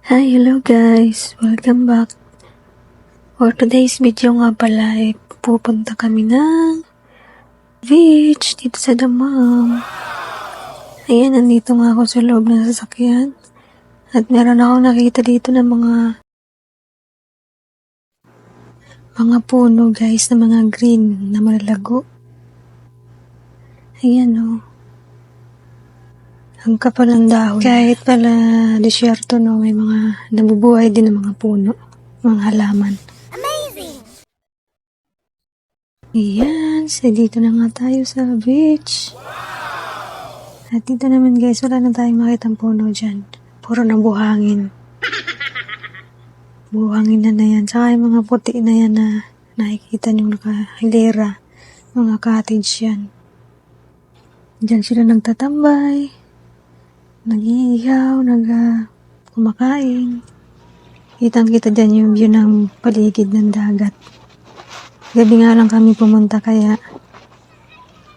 Hi, hello guys! Welcome back. For today's video nga pala ay pupunta kami ng beach dito sa Damam. Ayan, nandito nga ako sa loob ng sasakyan. At meron akong nakita dito ng mga puno guys, na mga green na malalago. Ayan o. Ang kapal ng dahon. Kahit pala disyerto no, may mga nabubuhay din ng mga puno, mga halaman. Amazing! Ayan, so dito na nga tayo sa beach. At dito naman guys, wala na tayong makitang puno dyan. Puro na buhangin. Buhangin na yan. Saka yung mga puti na yan na nakikita nyo nakahilera. Mga cottage yan. Diyan sila nagtatambay. Nag-iihaw, kumakain. Kitang-kita dyan yung view ng paligid ng dagat. Gabi nga lang kami pumunta kaya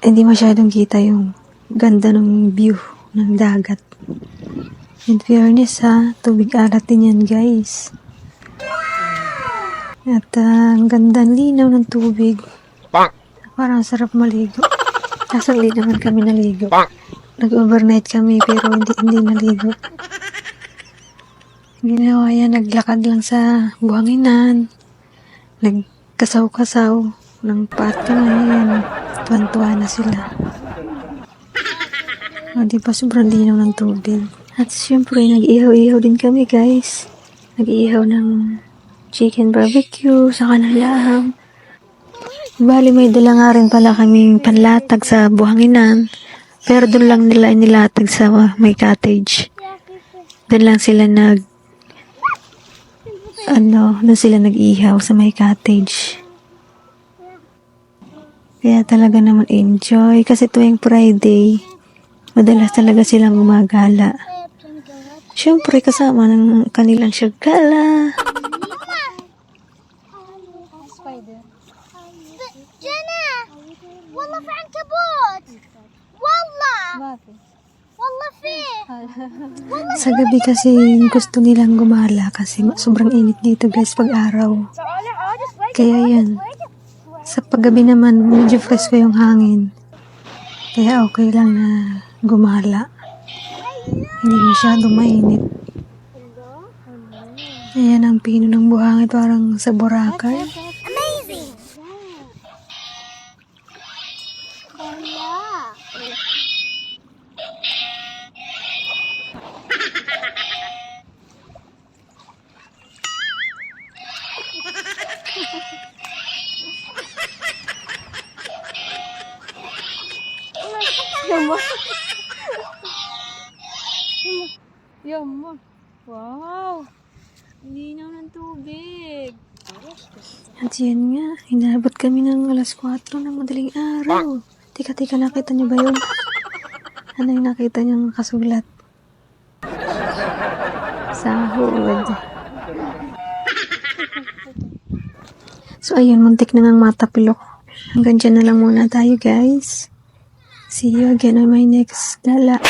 hindi masyadong kita yung ganda ng view ng dagat. In fairness tubig alat din yan guys. At ang ganda linaw ng tubig. Parang sarap maligo. Kaso hindi naman kami naligo. Nag-overnight kami pero hindi naligo. Ginawa yan, naglakad lang sa buhanginan. Nagkasaw-kasaw ng patio ngayon. Tuwan-tuwa na sila. Diba sobrang linaw ng tubig. At syempre, nag-ihaw-ihaw din kami guys. Nag-ihaw ng chicken barbecue, saka ng laham. Bali, may dala nga rin pala kaming panlatag sa buhanginan. Pero doon lang nila inilatag sa may cottage. Doon lang sila doon sila nag-ihaw sa may cottage. Kaya talaga naman enjoy. Kasi tuwing Friday, madalas talaga silang gumagala. Siyempre kasama ng kanilang syagala. جنى والله في عنكبوت والله فيه Sa gabi kasi gusto nilang gumala kasi sobrang init dito guys pag araw. Kaya yan. Sa paggabi naman medyo fresh pa yung hangin. Kaya okay lang na gumala. Hindi masyadong mainit. Ayan ang pino ng buhangin parang sa Boracay. amazing Yaman. Wow. Linaw ng tubig. At yan nga, inabot kami ng alas 4 ng madaling araw. Tika, nakita niyo ba yun? Ano yung nakita niyong kasulat? Sahod. So ayun, muntik na ngang matapilok. Hanggang dyan na lang muna tayo guys. See you again on my next gala.